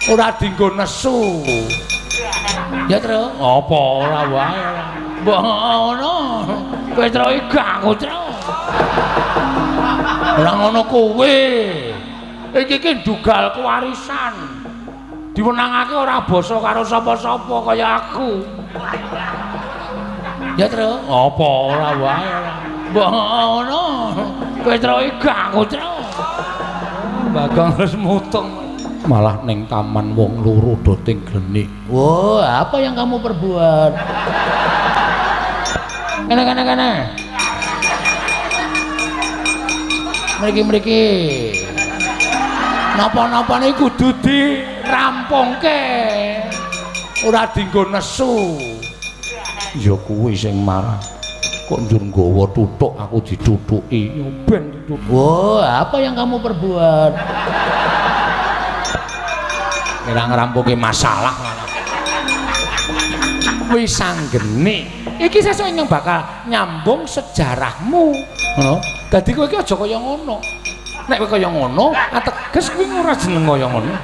ora dienggo nesu. Ya, Tru. Apa ora wae. Mbok ngono. Kowe Tru iki gak Tru. Ora ngono kuwi. Iki dugal kewarisan. Diwenangake ora basa karo sapa-sapa kaya aku. Ya, Tru. Apa ora wae. Mbok ngono. Kowe Tru iki gak Tru. Bagong wis mutung. Malah ning taman wong loro do tingglenik. Wah, apa yang kamu perbuat? Kene. Mriki. Napa-napa niku kudu dirampungke. Ora dienggo nesu. Ya kuwi sing marah. Kok njur nggawa tutuk aku ditutuki. Ben ditutuk. Wah, apa yang kamu perbuat? Kira ngrampungi masalah malah. Wis sanggene. Iki sesuk yang bakal nyambung sejarahmu. Ngono. Dadi kowe iki aja kaya ngono. Nek kowe kaya ngono, ateges kuwi ora jeneng kaya ngono.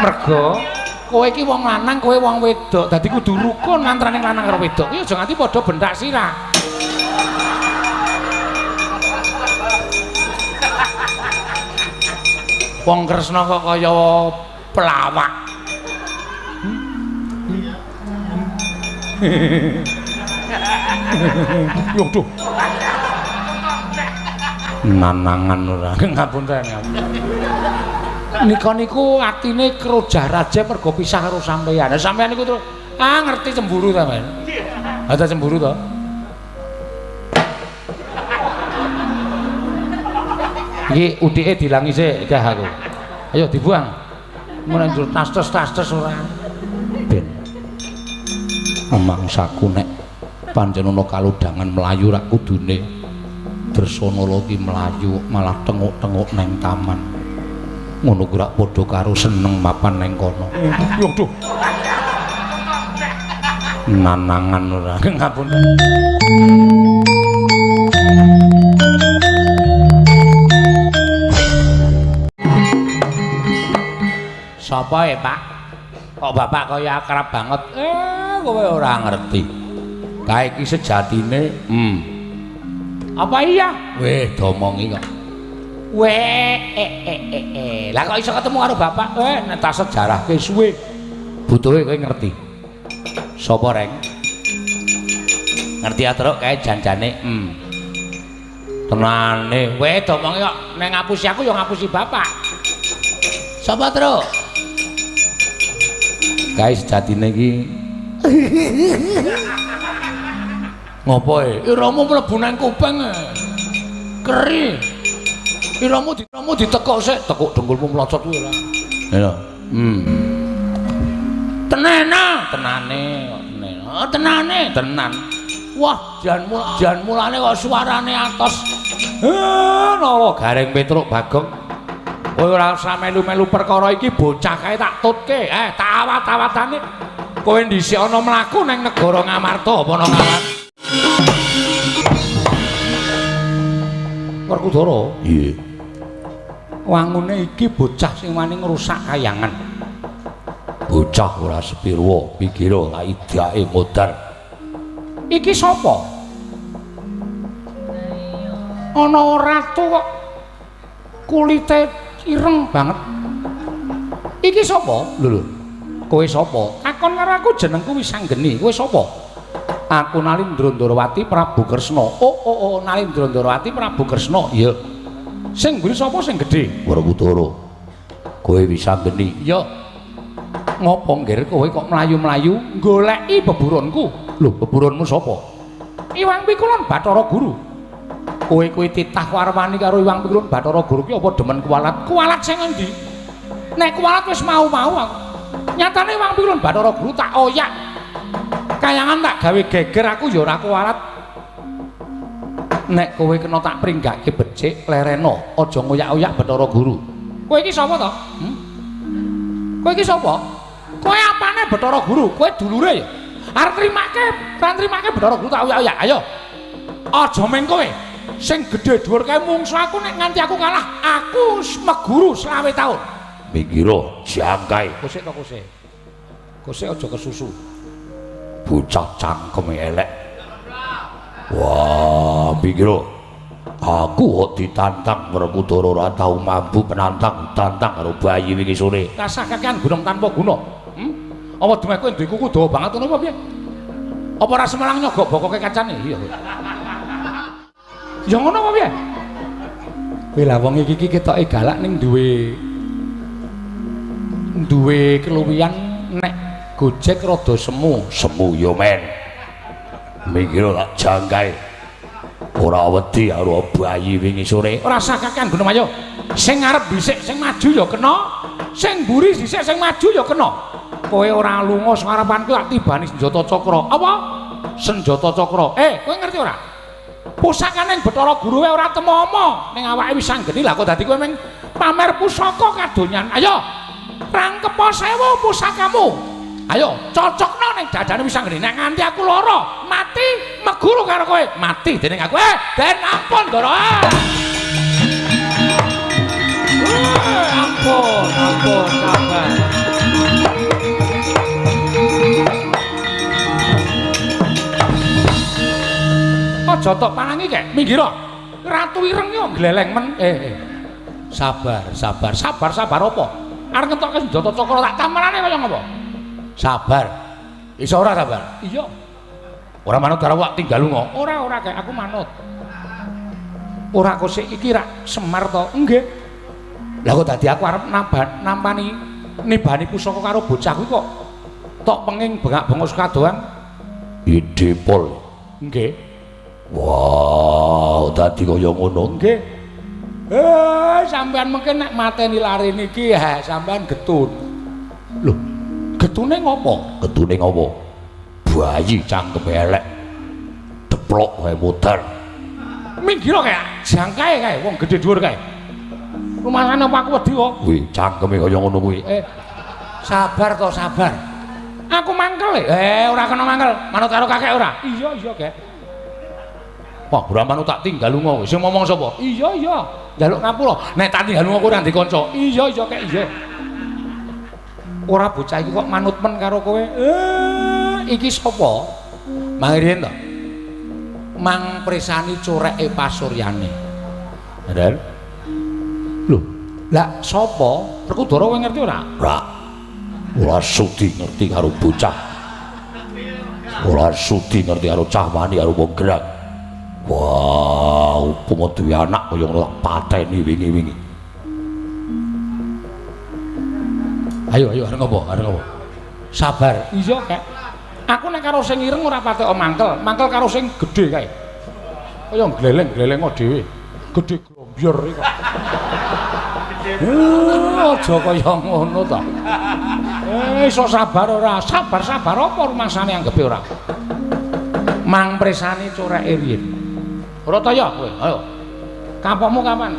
Mergo kowe iki wong lanang, kowe wong wedok. Dadi kudu rukun antaraning lanang karo wedok. Iki aja nganti padha bendak sirah. Wong Kresna kok kaya pelawak. Yo duh. Nanangan ora. Ngapunten. Nika niku atine Kroja Raja mergo pisah karo sampeyan. Lah sampeyan niku terus ngerti cemburu ta, Mas? Ada cemburu to? Iki udike dilangi sik, Cah aku. Ayo dibuang. Mun njur tastes ora. Ben. Mangsaku nek pancen ana kaludangan mlayu rak kudune Dresana ki mlayu malah tenguk-tenguk neng taman. Ngono ku rak padha karo seneng mapan neng kono. Yo duh. Nanangan ora. Ngapun. Sapa ya, Pak? Kok Bapak kaya akrab banget? Kowe ora ngerti. Kae iki sejatine, Apa iya? Weh, domongi kok. Lah kok iso ketemu karo Bapak? Nek tak sejarahke suwe. Butuhe kowe ngerti. Sapa reng? Ngerti ya, Truk, kae janjane, Tenane, weh domongi kok nek ngapusi aku ya ngapusi Bapak. Sapa, Truk? Kae sejatine iki ngopo iramu mlebu nang kuping keri iramu ditekuk sik tekuk dengkulmu mlocot kuwi lho lho tenane tenan wah jan mulane kok suarane atos napa garing Petruk Bagong kowe ora usah melu-melu perkara iki bocah kae tak tutke tak awat-awatane kowe dhisik ana mlaku ning negara Ngamarta apa ana kawan Werkudara iya wangune iki bocah sing wani ngrusak kayangan bocah ora sepirwa pikira la idake modar iki sapa ana ratu kok kulite ireng banget iki sapa lho kowe sapa takon karo aku jenengku Wisanggeni kowe sapa aku Nalindra Ndarawati Prabu Kresna oh Nalindra Ndarawati Prabu Kresna iya sing mburi sapa sing gedhe Werkudara kowe Wisanggeni ya ngopo ngger kowe kok mlayu-mlayu goleki beburonku lho beburonmu sapa Iwang Pikulun Bathara Guru kowe titah warwani karo Iwang Pikulun Bathara Guru ki apa demen kualat sing endi nek kualat wis mau-mau aku nyatane Iwang Pikulun Bathara Guru tak oyak kayangan tak gawe geger aku ya ora kualat nek kowe kena tak pringgake becik lerena aja ngoyak-oyak Bathara Guru kowe iki sapa to kowe iki sapa kowe apane Bathara Guru kowe dulure ya arep trimake Bathara Guru tak oyak-oyak ayo aja meng kowe sing gedhe dhuwur kae mungsu aku nek nganti aku kalah aku meguru 20 tahun Minggiro jangkai. Kosek to kosek. Kosek aja kesusu. Bocah cangkeme elek. Wah, minggiro. Aku kok ditantang Werkudara ora tau mampu penantang tantang karo bayi wingi sore. Rasah kakean gunung tanpa guna. Apa demeh kowe duwe kuku dawa banget ngono apa piye? Apa ora Semarang nyogok bokoke kacane? Iya. Ya ngono apa piye? Kowe lah wong iki ketoke galak ning duwe keluwihan nek Gojek rada semu. Semu yo men. Minggiro tak jangkai. Ora wedi karo bayi wingi sore. Ora usah kakean Gunung Ayo. Sing ngarep dhisik sing maju ya kena. Sing mburi dhisik sing maju ya kena. Kowe ora lunga ngarepanku tak tibani senjata cakra. Apa? Senjata cakra. Kowe ngerti ora? Pusakane Bathara Guru ora temomo ning awake wis sanggeni. Lah kok dadi kowe meng pamer pusaka kadonyan. Ayo. Rangkepa 1000 pusakamu. Ayo, cocokno ning dadane wis sanggeni. Nek nganti aku lara, mati meguru karo kowe. Mati dening aku. Den ampun, Ndara. Ampun, sabar. Aja tok panangi kek, minggir. Ratu Ireng yo gleleng men. Sabar apa? Arep ngetokke senjata cakra tak tamarane kaya ngopo? Sabar. Iso ora sabar? Iya. Ora manut karo wak tinggal lunga. Ora kek aku manut. Ora kosek iki rak Semar to? Nggih. Lah kok dadi aku arep nampani nibani pusaka karo bocah kuwi kok tok penging bengak-bengok kadoan. Ide pol. Nggih. Wow, dadi kaya ngono. Nggih. Sampean mungkin nek mateni lare niki sampean getun. Lho, getune ngopo? Getune ngopo? Bayi cangkem elek. Deplok wae modar. Minggir kae, jangkae kae, wong gedhe dhuwur kae. Rumahan apa aku wedi kok? Kuwi cangkeme kaya ngono kuwi. Sabar to, sabar. Aku mangkel ora kena mangkel. Manut karo kakek ora? Iya, Kek. Wah, ora manut tak tinggal lunga. Sing ngomong sapa? Iya. Njaluk ngapura. Nek tak tinggal lunga kowe ora dikanca. Iya, Kek, iya. Ora bocah iki kok manut men karo kowe. Iki sapa? Mangriyen to. Mang Presani coreke pasuryane. Bener? Lho, lah sapa? Werkudara kowe ngerti ora? Ora sudi ngerti karo bocah. Ora sudi ngerti karo cah wani karo wong gerak. Wah, upama duwe anak kaya ngono tak pateni wingi-wingi. Ayo arep ngopo? Sabar. Iya, Kek. Aku nek karo sing ireng ora patek mangkel karo sing gedhe kae. Kaya gleleng-gleleng dhewe. Gedhe glombior iki kok. Aja kaya ngono ta. Iso sabar ora? Sabar apa rumasane anggepe ora? Mang Presani coreke riyen. Ora ta ya kowe? Ayo. Kapokmu kapan?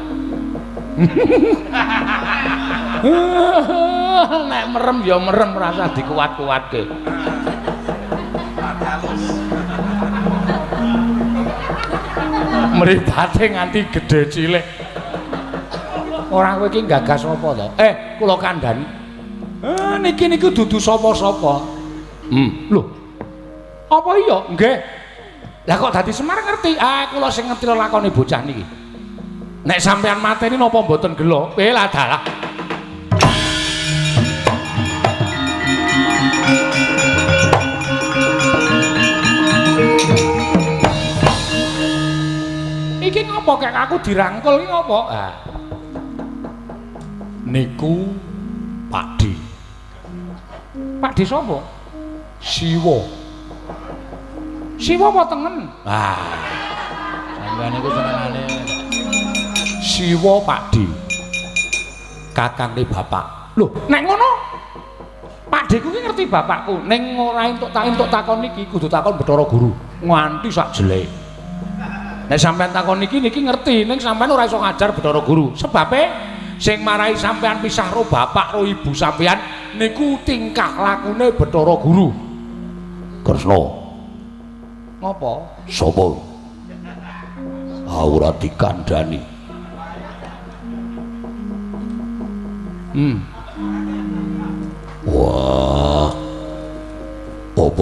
Nek merem ya merem rasa dikuat-kuatke. Mripate nganti gedhe cilik. Ora kowe iki gagas apa to? Kula kandhani. Niki dudu sapa-sapa. Lho. Apa iya? Nggih. Lah kok dadi Semar ngerti? Kula sing ngerti lakone bocah niki. Nek sampean mateni napa mboten gelo? Lah dalah. Iki ngopo kek aku dirangkul iki ngopo? Niku Pakdi. Pakdi sapa? Siwa. Siwa apa tengen? Sampeyan niku senengane Siwa Pakdi. Kakange bapak. Lho, nek ngono Pakdi ku ki ngerti bapakku. Ning ora entuk takon niki kudu takon Bathara Guru. Nganti sak jelek. Nek sampean takon niki ngerti, ning sampean ora iso ngajar Bathara Guru. Sebabe sing marai sampean pisah ro bapak ro ibu sampean niku tingkah lakune Bathara Guru. Kresna. Ngopo? Sapa? Ora dikandhani.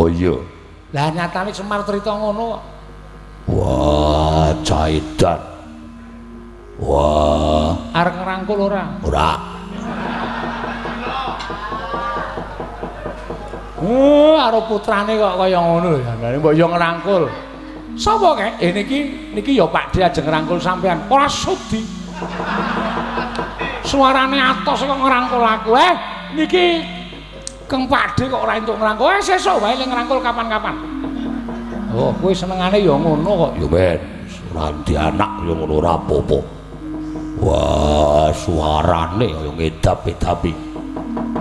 Oh iya. Lah nyatane Semar cerita ngono kok. Wah, Caidan. Wah, Arep ngrangkul ora? ora. Karo putrane kok kaya ngono ya. Mbok yo ngrangkul. Sapa kek? Niki ya Pakde ajeng ngrangkul sampean. Ora sudi. Suarane atos kok ngrangkul aku. Niki Kang Pakde kok ora entuk ngrangkul. Sesuk wae ngrangkul kapan-kapan. Oh, kowe senengane ya ngono kok. Ya men, nanti anak ya ngono ora apa-apa. Wah, suarane kaya ngedap-edapi.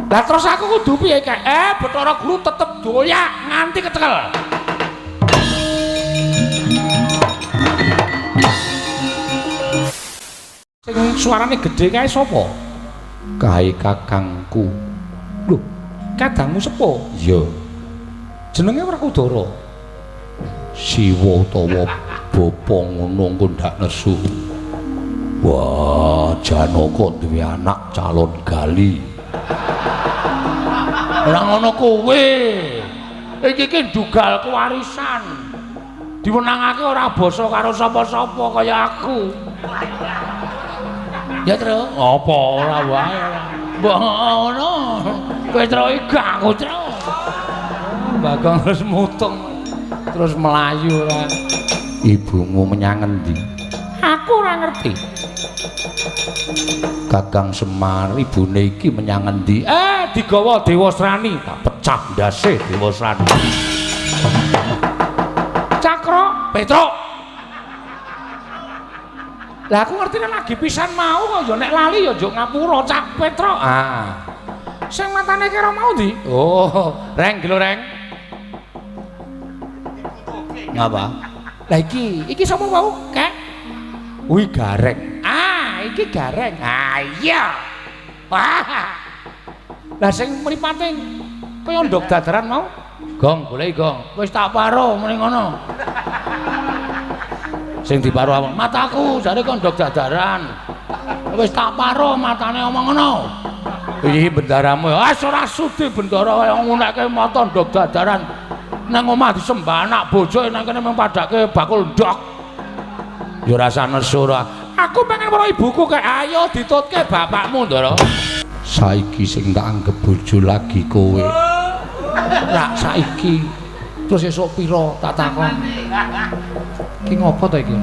Lah terus aku kudu piye kek? Bathara Guru tetep doyak nganti ketekel. Sing suarane gedhe kae sapa? Kae kakangku. Lho, kadangmu sepo? Iya. Jenenge Werkudara. Siwa utawa bapa ngono engko ndak nesu. Wah, Janaka duwe anak calon gali. Ora ngono kowe. Iki ki dugal kewarisan. Diwenangake ora basa karo sapa-sapa kaya aku. Ya, Tru. Apa ora wae. Mbok ngono. Kowe Tru iki aku, Tru. Bagong terus mutung terus melayu ora. Ibumu menyang endi? Aku ora ngerti. Kakang Semar ibune iki menyang endi? Digawa Dewasrani. Tak pecah ndase Dewasrani. Cakra Petruk. Lah aku ngertine lagi pisan mau kok ya nek lali ya njuk ngapura Cak Petruk. Sing matane kira mau ndi? Oh, Reng gelo Reng. Ngapa? Lah iki sapa mau? Kek. Wi Gareng. Iki Gareng. Iya. Wah. Lah sing mripate kaya ndok dadaran mau? Gong, goleki Gong. Wis tak paro mrene ngono. Sing diparo apa? Mataku, jare kok ndok dadaran. Wis tak paro matane omong ngono. Iki bendaramu ya. Ora sudi bendara kaya ngunekke mata ndok dadaran. Nang omah disembah anak bojo nang kene mempadake bakul ndok. Ya rasa nesu ora. Aku pengen karo ibuku kek ayo ditutke bapakmu, Ndara. Saiki sing tak anggap bojo lagi kowe. Rak saiki. Terus esuk pira tak takon. Ki ngopo ta iki?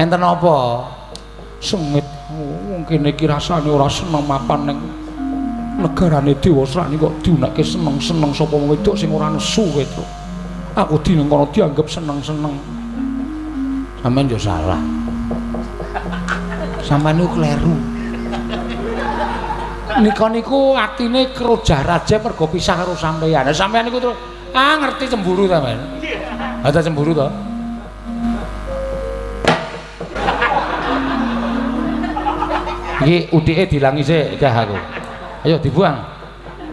Enten apa? Sengit. Wong kene iki rasane ora seneng mapan ning negarane Dewasrani kok diunekke seneng-seneng sapa wong wedok sing ora nesu itu. Aku di ning kono dianggap seneng-seneng. Sampeyan yo salah. Sampeyan niku kleru. Nika niku atine kerojah raja mergo pisah karo sampeyan. Lah sampeyan niku terus ngerti cemburu ta, Men? Ada cemburu to? Iki udike dilangi sik gah aku. Ayo dibuang.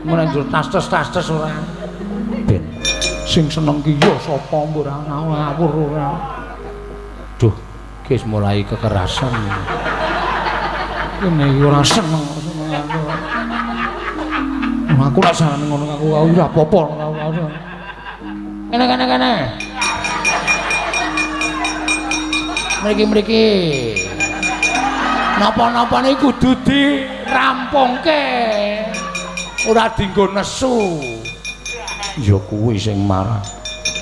Mun njur tas-tas ora. Ben sing seneng ki ya sapa mbok ora ngawur ora. Duh, ki wis mulai kekerasan. Kene ora seneng aku. Aku ora seneng ngono aku ora apa-apa aku. Kene. Mriki. Napa-napa niku kudu dirampungke. Ora dienggo nesu. Ya kuwi sing marah.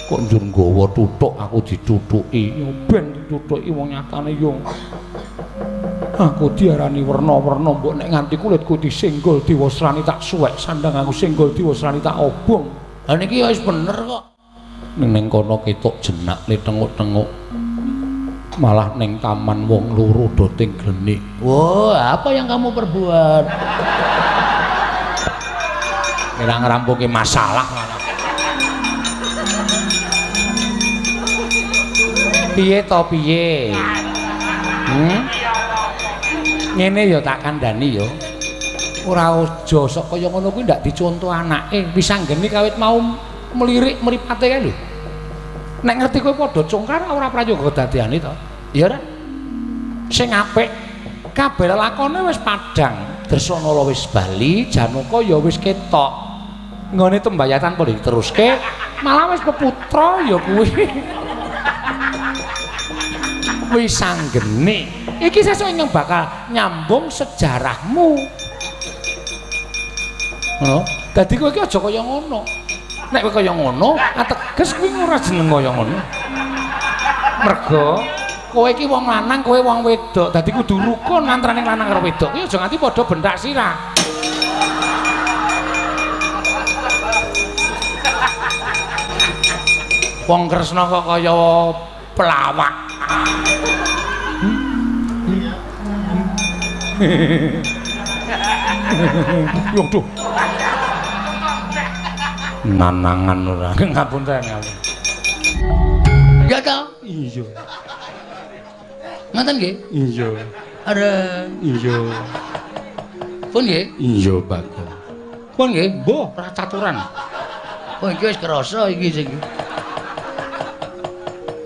Kok njur nggawa tuthuk aku ditutuki. Ya ben ditutuki wong nyatane yo. Aku diarani werna-werna mbok nek nganti kulitku disenggol Dewasrani tak suwek sandang aku senggol Dewasrani tak obong. Lah niki wis bener kok. Ning kono ketok jenak le tenguk-tenguk. Malah ning taman wong loro do tingglenik. Wah, apa yang kamu perbuat? Kira ngerampuki masalah malah. Piye to piye? Ngene ya tak kandhani ya. Ora aja sok kaya ngono kuwi ndak dicontoh anake. Wis anggene kawit mau melirik mripate kae lho. Nek ngerti kowe padha congkar ora prayoga dadeane to. Ya ora. Sing apik kabeh lakone wis padhang. Dresanala wis bali, Janaka ya wis ketok. Nggone tembayatan padha diteruske, malah wis peputra ya kuwi. Wis sanggene. Iki sesuk yang bakal nyambung sejarahmu. Ngono. Dadi kowe iki aja kaya ngono. Nek kowe kaya ngono, ateges kuwi ora jeneng kaya ngono. Mergo kowe iki wong lanang, kowe wong wedok. Dadi kudu rukun antaraning lanang karo wedok. Kuwi aja nganti padha bendak sirah. Wong Kresna kok kaya pelawak. Yo duh. Nanangan ora. Ngapunten. Ya ta? Iya. Ngoten nggih? Iya. Ada Iya. pun nggih? Iya, Bagong. Pun nggih? Mbah, ora caturan. Oh iki wis krasa iki sing.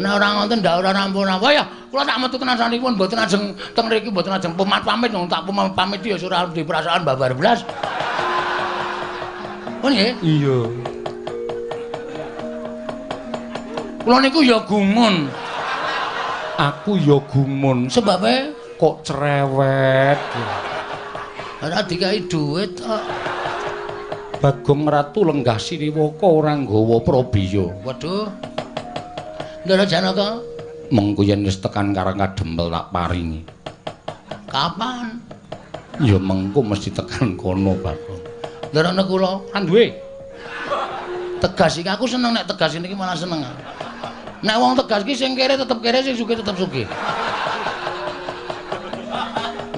Nek ora ngoten ndak ora rampun-rampun. Ya, kula tak metu tenan sanipun mboten ajeng teng mriki mboten ajeng pamit wong tak pamit ya ora di perasaan babar blas. Pun nggih? Iya. Kula niku ya gumun. Aku ya gumun. Sebabe Kok cerewet. ora dikai dhuwit kok. Bagong Ratu lenggah siniwaka ora nggawa prabiya. Waduh. Ndara Janaka, Mengko yen wis tekan Karang Kadempel tak paringi. kapan? Ya mengko mesti tekan kono, Bagong. Ndara nek kula Kan duwe. tegas iki aku seneng nek tegas niki malah seneng. Nek wong tegas ki sing kere tetep kere, sing sugih tetep sugih.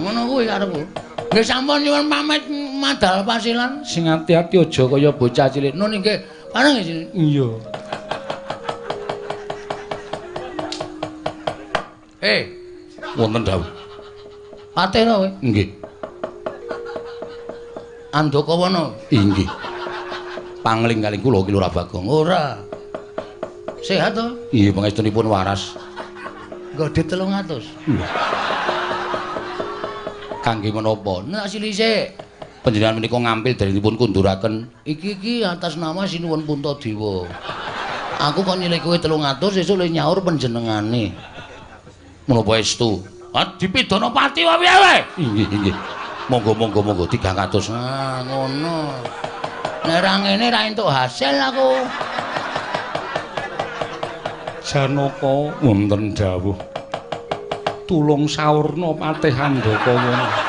Ngono kuwi karepku. Nggih sampun nyuwun pamit madal pasilan. Sing ati-ati aja kaya bocah cilik. Nun nggih, pareng nggih. Iya. Wonten dawuh. Patena kowe. Nggih. Andakawana. Inggih. Pangling-kaling kula ki Lurah Bagong. Ora. Sehat to? Iya, pangestunipun waras. Godhe 300. Kangge menapa? Nek silisik Panjenengan menika ngampil darinipun kunduraken. iki atas nama Sinuwun Puntadewa. Aku kok nyilih kowe 300 sesuk le nyaur panjenengane. Menapa estu? Dipidana pati wae wae. Inggih. Monggo 300. Ah, ngono. Nek ra ngene ra entuk hasil aku. Janaka wonten dawuh. Tulung sawurna patih Handakawana.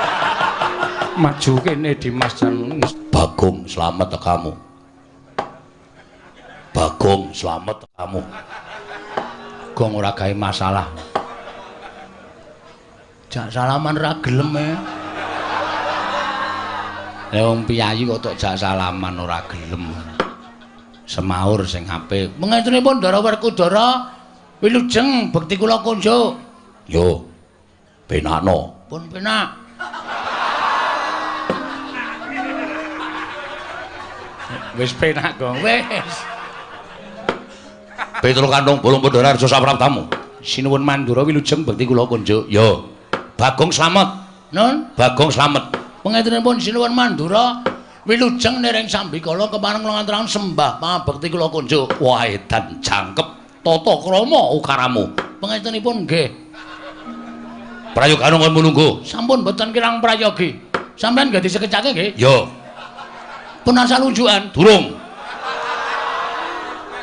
Maju kene Dimas Janaka. Bagong, selamat kamu. Bagong, selamat kamu. Gong ora gawe masalah. Jak salaman ra gelem e. Ya wong piyayi kok tok jak salaman ora gelem. Semaur sing apik. Mengentunipun Ndara Werkudara wilujeng bekti kula kunjuk. Yo, penakno. Pun penak. Wis penak, Gong. Wis. Petruk kantong bolong Pandora Arja sapraptamu. Sinuwun Mandura wilujeng bekti kula kunjuk. Yo, Bagong selamat. Nun, Bagong selamat. pengentunipun Sinuwun Mandura wilujeng nering sambikala kepareng nglongaturaken sembah pangabekti kula kunjuk. Wah, edan jangkep tata krama ukaramu. Pengentunipun nggih. Prayoga kon menunggu. Sampun boten kirang prayogi. Sampeyan nggih disekecake nggih. Yo, Pun asal unjukan. durung.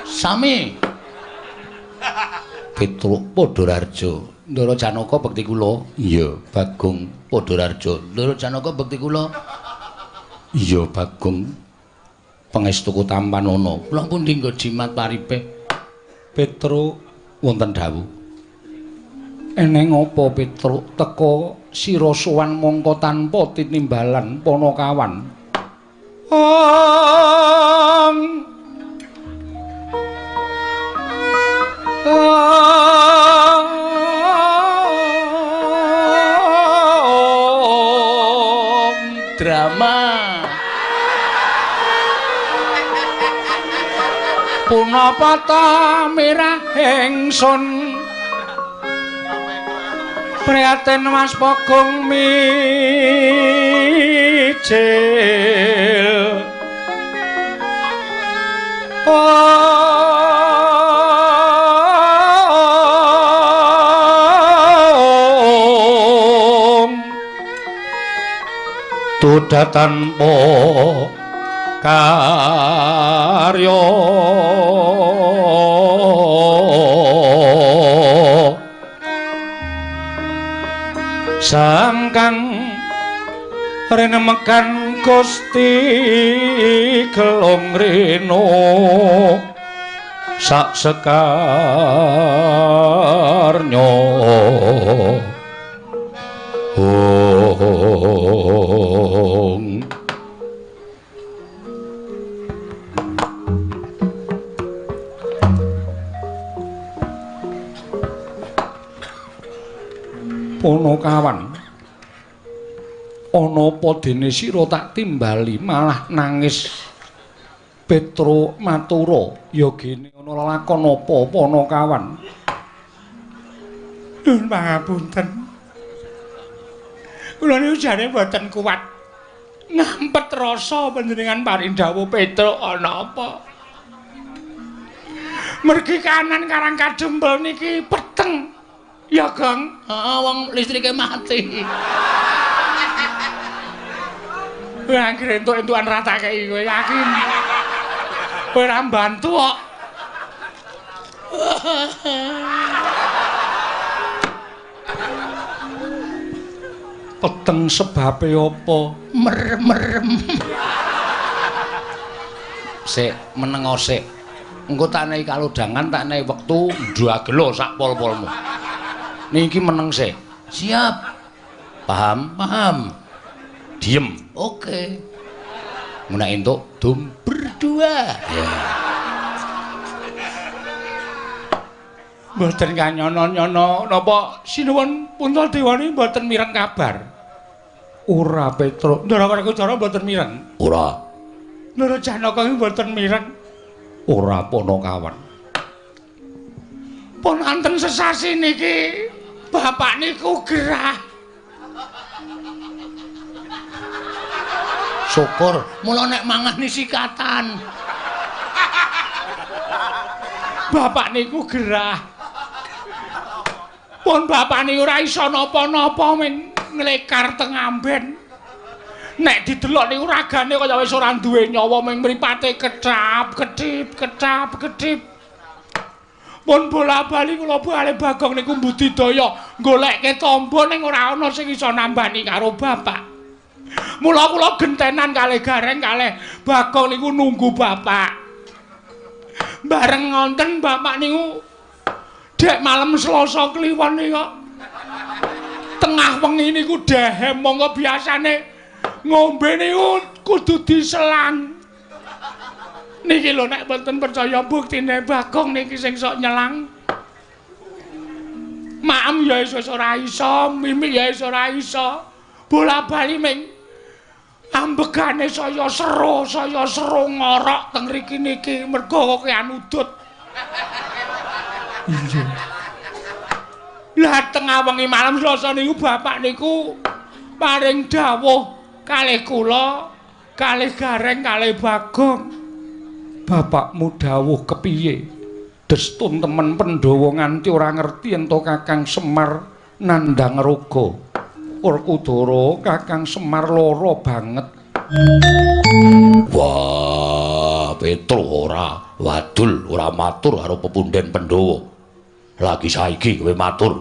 Sami. Petruk Padhararja. Ndara Janaka bekti kula. Iya, Bagong Padhararja. Ndara Janaka bekti kula. Iya, Bagong. Pangestuku tampan ana. Kula pun dinggo jimat paripe. Petruk wonten dawuh. Eneng apa Petruk teka sira sowan mongko tanpa tinimbalan Panakawan. Drama. Punapa ta mirah ingsun prihatin Mas Bagong mi ijil tudatan po karya sangkang renemekan Gusti kelong reno sak sekarnya Ponokawan ana apa dene sira tak timbali malah nangis Petro matura ya gene ana lakon apa Ponokawan Nuwun pangapunten kula niku jane mboten kuat ngampet rasa panjenengan paring dawuh Petro ana apa mergi kanan karang kadempel niki peteng ya Kang heeh wong listrike mati akhirnya entuk-entukan rata kayak gue yakin ora mbantu kok peteng sebabe apa merem sik menengo sik engko tak nehi kalodhangan tak nehi wektu ndagelo sak pol-polmu niki meneng sik siap paham diem oke mun entuk dum berdua ya mboten kanyono-nyono napa sinuwun Puntadewa niki mboten mireng kabar ora Petro Ndara Kudara mboten mireng ora Ndara Janaka mboten mireng ora Ponokawan pun anten sesasi niki bapak niku gerah syukur mula nek mangani sikatan bapak niku gerah pun bapak niku ora iso napa-napa men nglekar teng amben nek didelok niku ragane kaya wis ora duwe nyawa ming mripate kedip pun bola-bali kula bali Bagong niku budidaya goleke tamba ning ora ana sing iso nambani karo bapak mula kula gentenan kalih Gareng kalih Bagong niku nunggu bapak bareng ngonten bapak niku dek malam Selasa kliwon niku tengah wengi niku dehem monggo biasane ngombe niku kudu diselang niki lho nek mboten percaya buktine Bagong niki sing sok nyelang maem ya wis ora iso mimik ya wis ora iso bola-bali ming ambegane saya sero ngorok teng mriki niki mergo kokean udut iya lah tengah wengi malam Selasa niku bapak niku paring dawuh kalih kula kalih Gareng kalih Bagong bapakmu dawuh kepiye destun temen Pandhawa nganti ora ngerti ento Kakang Semar nandhang raga Werkudara Kakang Semar lara banget wah Petro ora wadul ora matur karo pepundhen Pandhawa lagi saiki kowe matur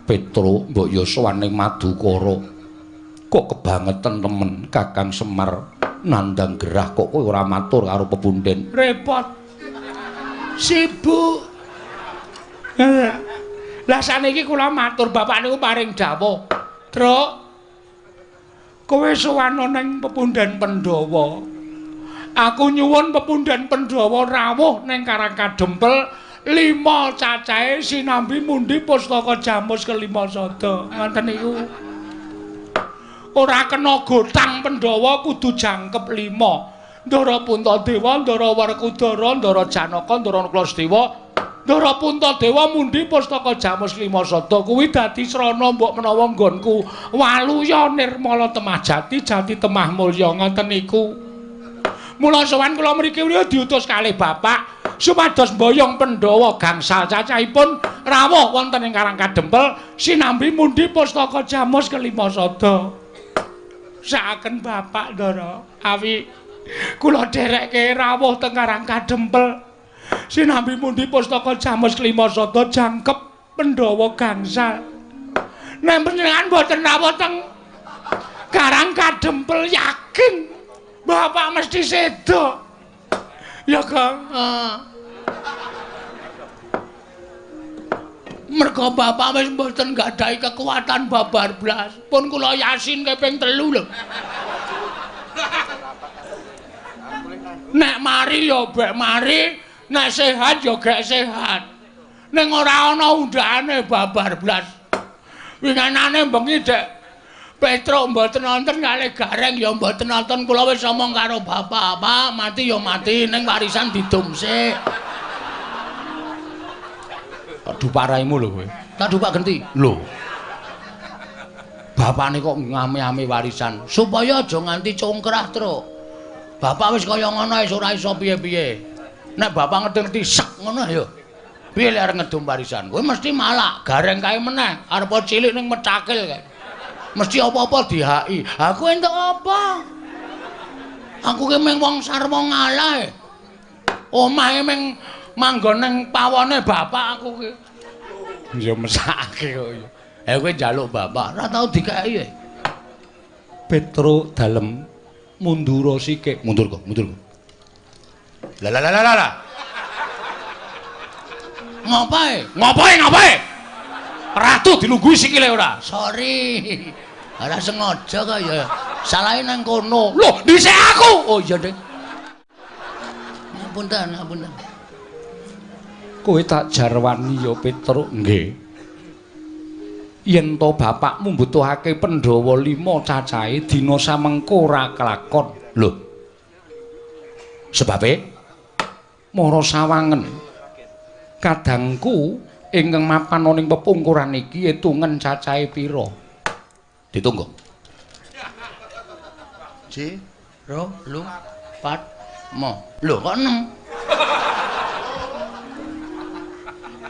Petro mbok ya sowane Madukara kok kebangetan temen Kakang Semar nandang gerah kok kowe ora matur karo pepundhen repot sibuk lah saniki kula matur bapak niku paring dawuh Truk kowe sowan ning pepundhen Pandhawa aku nyuwun pepundhen Pandhawa rawuh ning Karang Kadempel 5 cacahe sinambi mundi pustaka Jamus kelima sada ngoten niku ora kena gotang Pandhawa kudu jangkep 5 Ndara Puntadewa Ndara Werkudara Ndara Janaka Ndara Klasdewa Ndara Puntadewa mundi pustaka Jamus Klimasada kuwi dadi srana mbok menawa nggonku Waluya Nirmala Temahjati Jati Temah Mulya ngoten niku. Mula sowan kula mriki diutus kalih bapak supados mboyong Pandhawa gangsal cacahipun rawuh wonten ing Karang Kadempel sinambi mundi pustaka Jamus Klimasada. Sakaken bapak Ndara awi kula dherekke rawuh teng Karang Kadempel sinambi mundi pustaka Jamus Klimasada jangkep Pandhawa gangsal. Nek panjenengan mboten rawuh teng Karang Kadempel yakin bapak mesti sedo. Ya Kang. Mergo bapak wis mboten gadahi kekuatan babar blas. Pun kula yasin keping 3 lho. Nek mari ya bek mari, nek sehat ya gek sehat. Ning ora ana undhane babar blas. Winganane bengi Dek Petruk mboten nonton kalih Gareng ya mboten nonton kula wis omong karo bapak, Pak, mati ya mati ning warisan didumsik. Aduh paraimu lho kowe. Tak dupak genti. Lho. Bapakne kok ngame-ame warisan supaya aja nganti congkrah, Truk. Bapak wis kaya ngono wis ora iso piye-piye. Nek bapak ngerti sek ngono ya. Piye lek arep ngedum warisan? Kowe mesti malak, Gareng kae meneh, arep cilik ning Mecakil kae. Mesti apa-apa dihaki. Aku entuk apa? Aku ki mung wong sarwa ngalah. Omahe mung manggon ning pawone bapak aku ki. Ya mesake kok ya. Kowe njaluk bapak, ora tau dikeki. Petruk dalem mundur sikik. Mundur kok. Lah. Ngapae? Ratu dilungguhi sikile ora. Sorry. Ora sengaja kok ya. Salahe nang kono. Loh, dhisik aku. Oh iya, Dek. Ngapunten. Kowe tak jarwani ya Petruk. Nggih. Yen to bapakmu mbutuhake Pandhawa 5 cacahe dina samengko ora kelakon. Lho. Sebabe Mara sawangen. Kadangku ingkang mapan ning pepungkuran iki etungen cacahe pira? Ditunggu. Ji, ro, lu, pat, mo. Lho kok 6?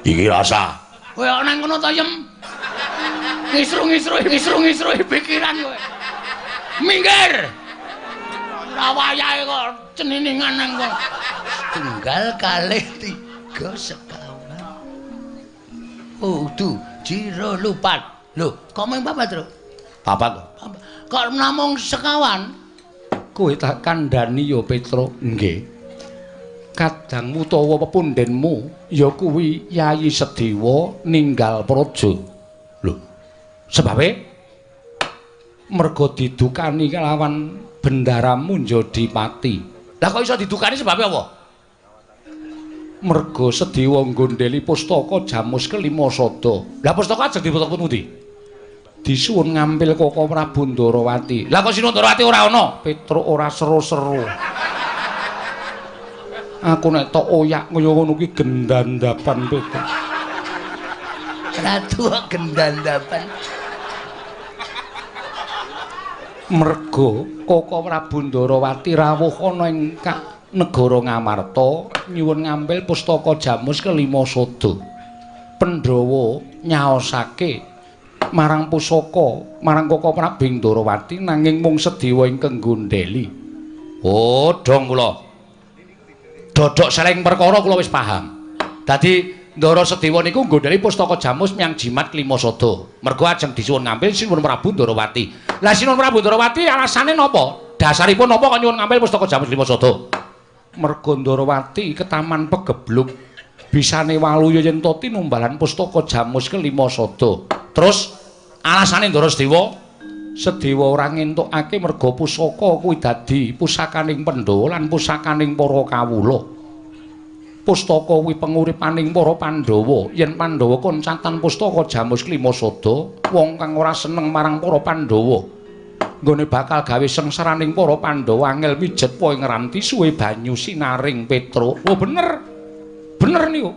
Iki rasa. Kowe kok nang kono ta, Yem? Ngisru-ngisru pikiran kowe. Minggir. Ora wayahe kok ceniningan nang kono. 1 kali 3 sekawan. Tuh, jiro lupat. Lho, kok mung papat, Tru? Papat. Kok namung sekawan? Kowe tak kandhani ya Petruk. Nggih. Kadangmu utawa pepundhenmu ya kuwi Yayi Sedewa ninggal praja. Lho, Sebabe merga didukani kelawan bendaramu Njodipati. Lah kok iso didukani sebabe apa? Merga Sedewa nggondheli pustaka Jamus Klimasada. Lah pustaka ajeng diputuk pundi? Disuwun ngampil Koko Prabu Ndarawati. Lah kok Sinu Ndarawati ora ana? Petruk ora seru-seru. Aku nek tok oyak kaya ngono ki gendandapan Petruk. Ratu gendandapan. Merga Koko Prabu Ndarawati rawuh ana ing negara Ngamarta nyuwun ngambil pustaka Jamus Klimasada. Pandhawa nyaosake marang pusaka marang Koko Prabu Ndarawati nanging mung Sedewa ingkang nggondheli. Oh, dong kula. Dodok seleng perkara kula wis paham. Dadi Ndara Sedewa niku nggondheli pustaka Jamus nyang Jimat Klimasada. Mergo ajeng disuwun ngambil Sinuwun Prabu Ndarawati. Lah Sinuwun Prabu Ndarawati alasane napa? Dasaripun napa kok nyuwun ngambil pustaka Jamus Klimasada? Merga Ndarawati ketaman pegebluk bisane Waluya yen to tinumbalan pustaka Jamus Klimasada. Terus alasane Ndara Sedewa ora ngentukake merga pusaka kuwi dadi pusakaning Pandhawa lan pusakaning para kawula. Pustaka kuwi penguripaning para Pandhawa. Yen Pandhawa koncatan pustaka Jamus Klimasada, wong kang ora seneng marang para Pandhawa nggone bakal gawe sengsaraning para Pandhawa angel mijet poe ngranti suwe banyu sinaring Petruk. Oh bener. Bener niku.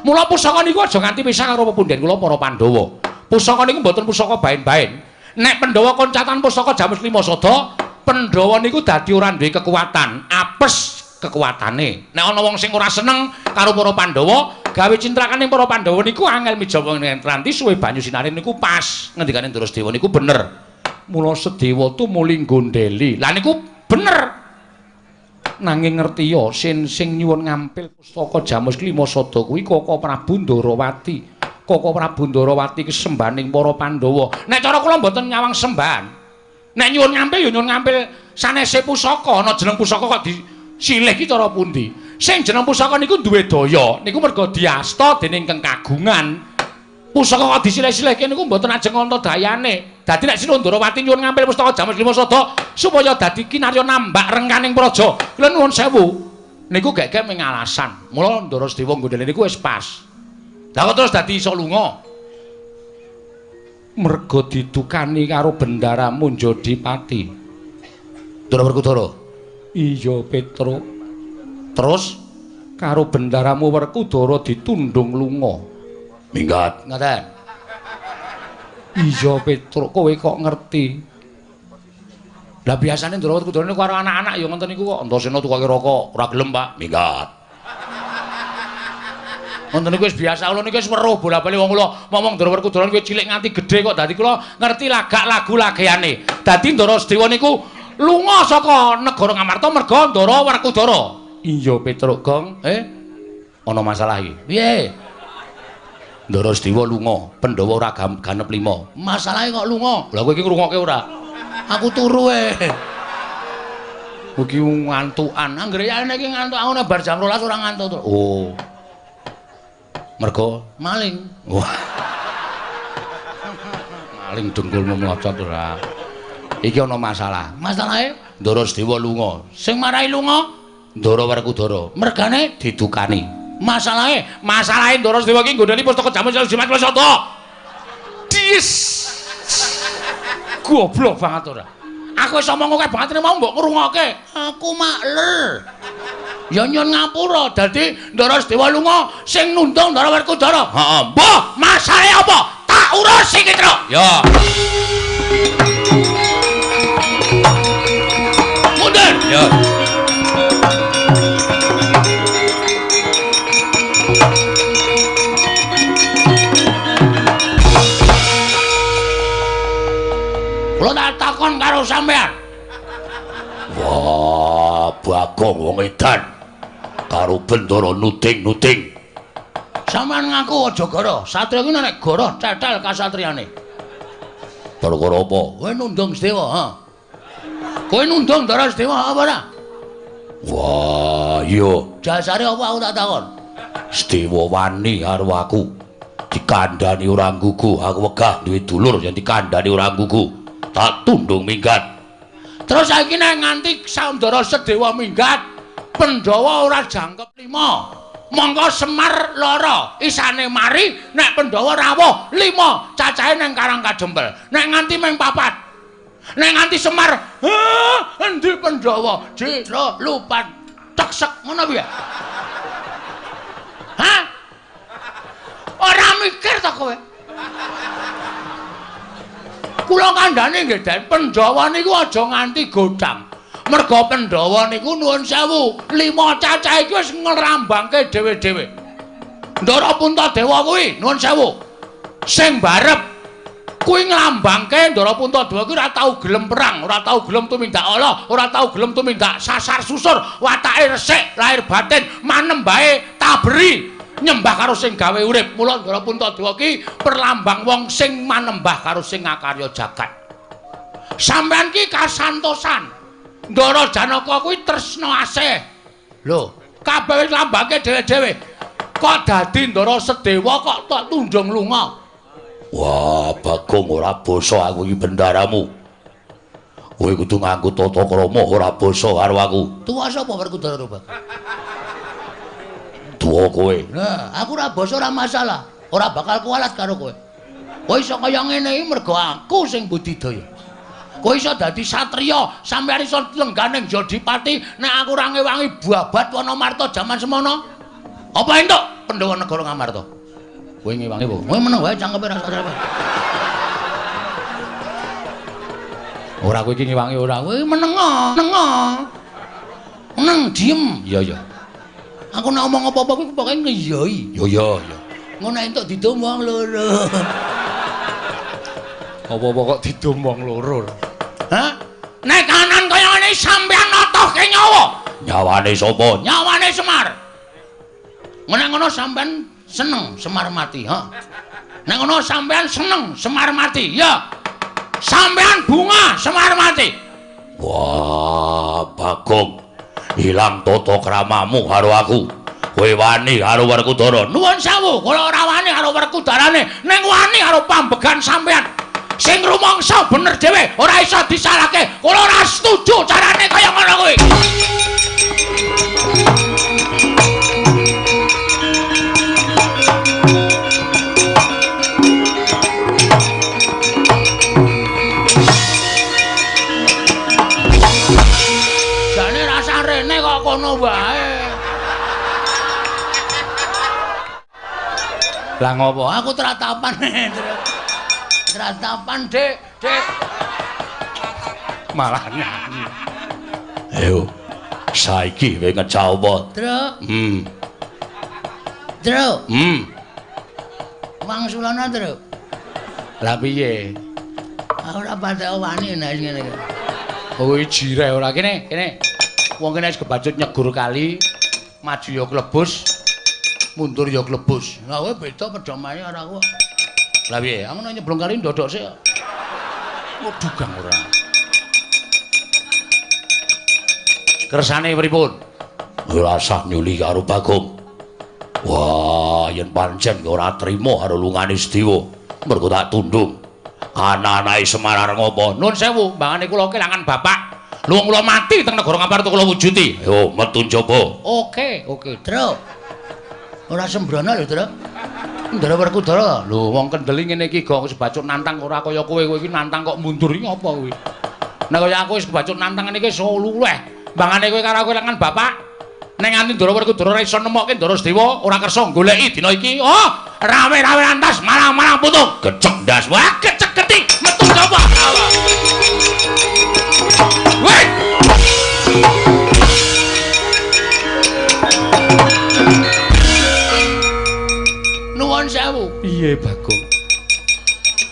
Mula pusaka niku aja nganti pisah karo pepundhen kula para Pandhawa. Pusaka niku mboten pusaka bain-bain. Nek Pandhawa koncatan pusaka Jamus Lima Sada, Pandhawa niku dadi ora duwe kekuatan, apes kekuatane. Nek ana wong sing ora seneng karo para Pandhawa, gawe cintrakaning para Pandhawa niku angel mijawa nganti suwe banyu sinare niku pas. Ngendikane Drasdewa niku bener. Mula Sedewa tu muli gondeli. Lah niku bener. Nanging ngertiya sing nyuwun ngampil pustaka Jamus Lima Sada kuwi Kaka Prabu Ndarawati. Kaka Prabu Ndarawati ki sembaning para Pandhawa. Nek cara kula mboten nyawang sembahan. Nek nyuwun ngampil ya nyuwun ngampil sanese pusaka, ana jeneng pusaka kok disilih ki cara pundi. Sing jeneng pusaka niku duwe daya, niku merga diasta dening Kang Kagungan. Pusaka kok disilih-silihke niku mboten ajeng anta dayane. Dadi nek Sinuhun Ndarawati nyuwun ngampil pustaka Jamus Lima Sada supaya dadi kinarya nambak rengkaning praja. Kula nuwun sewu. Niku gek-gek ming alasan. Mula Ndarasedewa nggodhele niku wis pas. Lah kok terus dadi iso lunga? Merga ditukani karo bendaramu Jodipati. Ndara Werkudara. Iya, Petruk. Terus karo bendaramu Werkudara ditundung lunga. Minggat. Ngaten. Iya, Petruk, kowe kok ngerti. Lah biasane Ndara Werkudara niku karo anak-anak ya ngoten niku kok. Antasena tukake rokok, ora gelem, Pak. Minggat. Wonten niku wis biasa kula niku wis weruh bola-bali wong kula ngomong Ndara Werkudara kuwi cilik nganti gedhe kok dadi kula ngerti lagak lagu lageane. Dadi Ndarasedewa niku lunga saka negara Ngamarta merga Ndara Werkudara. Iya Petruk, Gong. Ana masalah iki. Piye? Ndarasedewa lunga, Pandhawa ora ganep 5. Masalahe kok lunga? Lah kowe iki ngrungokke ora? Aku turu Mugi ngantukan. Anggere nek iki ngantuk aku nek bar jam 12 ora ngantuk to. Oh. Mergo maling. Wah. Maling dengkulmu mlocot ora. Iki ana masalah. Masalahe Ndarasedewa lunga. Sing marahi lunga Ndara Werkudara. Mergane didukani. Masalahe Ndarasedewa iki nggodhani pustaka Jamus Lima Sada. Dis. Goblok banget ora. Aku wis omong akeh banget mau mbok ngrungokke. Aku makler. Ya nyun ngapura dadi Ndarasedewa lunga sing nundung Ndara Werkudara. Heeh. Mbah, masalahe apa? Tak urus iki, Truk. Ya. Mundur. Ya. Kula tak takon karo sampean. Wah, Bagong wong edan. Karo bendara nuting-nuting. Sampeyan ngaku aja goro, satriya kuwi nek goro cetel kasatriyane. Gara-gara apa? Kowe nundung Sedewa, ha? Kowe nundung Ndarasedewa apa ora? Wah, iya. Dasare apa aku tak takon? Sedewa wani karo aku. Dikandhani ora nggugu, aku wegah duwe dulur yen dikandhani ora nggugu. Tak tundung minggat. Terus saiki nek nganti Ndarasedewa minggat, Pandhawa ora jangkep 5. Monggo Semar lara isane mari nek Pandhawa rawuh 5 cacahe ning Karang Kadempel. Nek nganti ming 4. Nek nganti Semar, endi Pandhawa? Jira lupat teksek ngono piye? Hah? Ora mikir to kowe? Kula kandhane nggih, Den, Pandhawa niku aja nganti godhang. Merga Pandhawa niku nuwun sewu, 5 cacah iki wis nglambangke dhewe-dhewe. Ndara Puntadewa kuwi nuwun sewu. Sing barep kuwi nglambangke Ndara Puntadewa kuwi ora tau gelem perang, ora tau gelem tumindak Allah, ora tau gelem tumindak sasar susur, watake resik, lahir batin manembahe taberi. Nyembah karo sing gawe urip. Mula Ndara Puntadewa ki perlambang wong sing manembah karo sing ngakarya jagat. Sampeyan ki kasantosan. Ndara Janaka kuwi tresna asih. Lho, kabeh wis lambangke dhewe-dhewe. Kok dadi Ndarasedewa kok tak tundung lunga? Wah, Bagong ora basa aku iki bendaramu. Kowe kudu nganggo tata krama ora basa karo aku. Tuwa sapa Werkudara Bagong? Tuwa kowe. Nah, aku ora basa ora masalah. Ora bakal kualat karo kowe. Kowe iso kaya ngene iki mergo aku sing budidaya. Kowe iso dadi satriya, sampeyan iso lengganing Jodipati nek aku ora ngewangi babat Wonomarta jaman semono. Apa entuk? Pandhawa negara Ngamarta. Kowe ngewangi apa? Kowe meneng wae cangkepe ra sadar. Ora kowe iki ngewangi ora. Kowe menengo, nengo. Meneng diem. Iya iya. Aku nek omong apa-apa kuwi pokoke ngiyoi. Yo yo yo. Ngono entuk didom wong loro. Apa-apa kok didom wong loro. Hah? Nek kanan kaya ngene sampean notohke nyawa. Nyawane sapa? Nyawane Semar. Nek ngono sampean seneng Semar mati, ha? Nek ngono sampean seneng Semar mati, ya. Sampean bunga Semar mati. Wah, Bagong. Ilang tata kramamu karo aku. Kowe wani karo Werkudara. Nuwun sewu, kula ora wani karo Werkudarane, ning wani karo pambegan sampean. Sing rumangsa bener dhewe, ora iso disalahke. Kula ora setuju carane kaya ngono kuwi. Rene kok kono wae. Lah ngopo? Aku tratapan. Tratapan, Dik, Dik. Malah nyanyi. Ayo. Saiki kowe ngecah apa? Truk. Hmm. Truk. Hmm. Wangsulana, Truk. Lah piye? Aku ora patek wani nek ngene iki. Oh, jireh ora kene, kene. Wong kene wis kebacut nyegur kali, maju ya klebus, mundur ya klebus. Lah kowe beda pedomae ora kok. Lah piye? Aku nek nyeblong kali ndodok sik. Waduh gang ora. Kersane pripun? Ora usah nyuli karo Bagong. Wah, yen pancen ora trima karo lungane Sedewa, mergo tak tundung. Anak-anake Semar arep ngopo? Nuwun sewu, mbangane kula kelangan bapak. Luwung kula mati teng negara Ngamarta kula wujuti. Yo, metu njaba. Oke, Truk. Ora sembrono lho, Truk. Ndara Werkudara. Lho, wong kendeli ngene iki kok wis bacut nantang ora kaya kowe iki nantang kok mundur iki apa kuwi? Nek kaya aku wis bacut nantang ngene iki iso luweh. Mbangane kowe karo kelangan bapak. Nek nganti Ndara Werkudara ora iso nemokke Ndara Sedewa, ora kersa goleki dina iki. Oh, rame-rame lantas marang-marang putung. Gecek ndas. Wah, kecek-ketik metu coba. Wait. Nuwun sewu. Piye, Bagong?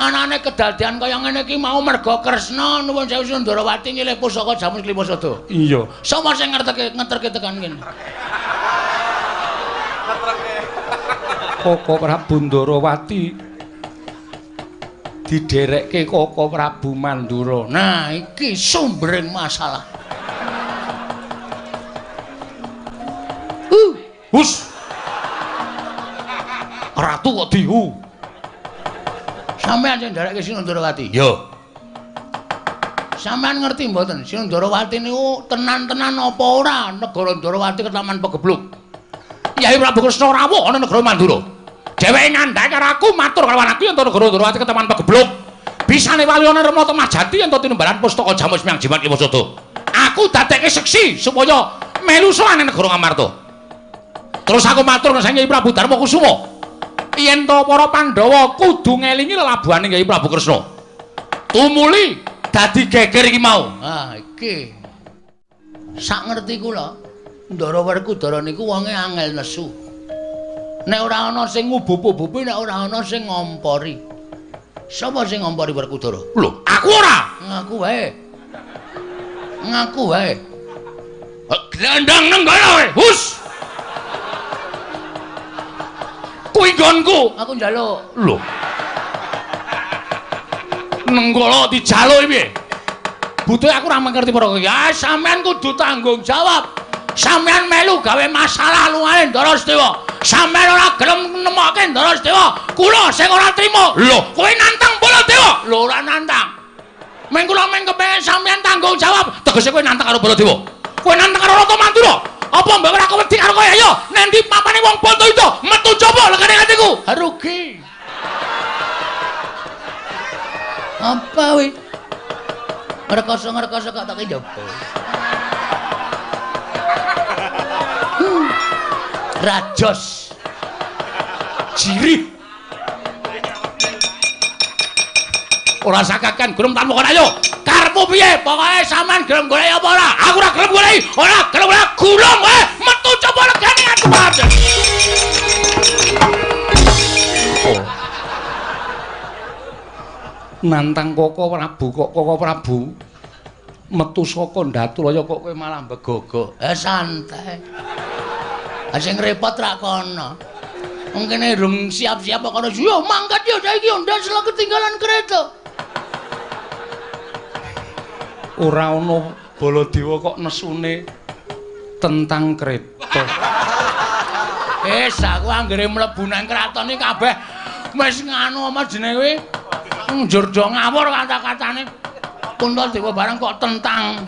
Anane kedadian kaya ngene iki mau merga Kresna nuwun sewu Sundarawati nyilih pusaka jamus Klimasada. Iya. Sapa sing ngeterke tekan kene? Koko Prabu Ndarawati diderekke Koko Prabu Mandura. Nah, iki sumbering masalah. Hus. Ratu kok dihu. Sampeyan sing nderekke Sundarawati. Yo. Sampeyan ngerti mboten Sundarawati niku tenan-tenan apa ora negara Ndarawati ketaman pegebluk. Yai Prabu Kresna rawuh ana negara Mandura. Dheweke ngandhake karo aku matur karo anakku yen to negara Ndarawati ketaman pegebluk. Bisane walyana Rama Tamajati yen to tinimbalan pustaka jamus Hyang Jimat Klimasada. Aku dadekke seksi supaya melu sowan negara Ngamarta. Terus aku matur karo Yai Prabu Darma Kusuma. Yen to para Pandhawa kudu ngelingi lelabuhane Yai Prabu Kresna. Tumuli dadi geger iki mau. Ah, iki. Sak ngerti kula, Ndara Werkudara niku wonge angel nesu. Nek ora ana sing ngubup-ubupi, nek ora ana sing ngompori. Sapa sing ngompori Werkudara? Lho, aku ora. Ngaku wae. Ngaku wae. Glandang nenggala kowe. Hus. Kuwi nggonku. Aku njaluk. Lho. Nenggala dijaluk piye? Butuhe aku ora mengerti para kowe. Ya sampean kudu tanggung jawab. Sampean melu gawe masalah lungane Ndara Sedewa. Sampean ora gelem nemokke Ndara Sedewa. Kula sing ora trima. Lho, kowe nantang Baladewa. Lho ora nantang. Meng kula meng kepengin sampean tanggung jawab. Tegese kowe nantang karo Baladewa. Kowe nantang karo Rata Mandura. Apa mbok ora wedi karo kowe ayo? Nendi papane wong bondo itu metu coba legane atiku. Rugi. Apa wi? Ngerkoso-ngerkoso kok tak njopo. Rajos. Jirih. Ora sakakan gelem tanpa kon ayo. Karepmu piye? Pokoke sampean gelem golek apa ora? Aku ora gelem golek. Ora gelem golek gulung kowe. Metu coba regane aku padha. Nantang Koko Prabu kok Koko Prabu metu saka Ndaturaya kok kowe malah begogo. Santai. Sing repot ra kono. Wong kene durung siap-siap kok kono. Yo mangkat yo saiki yo ndas lek ketinggalan kereta. Ora ana Baladewa kok nesune tentang kereta. Aku anggere mlebu nang kraton iki kabeh wis nganu apa jenenge kuwi? Njur do ngawur kata-katane. Kuntadewa barang kok tentang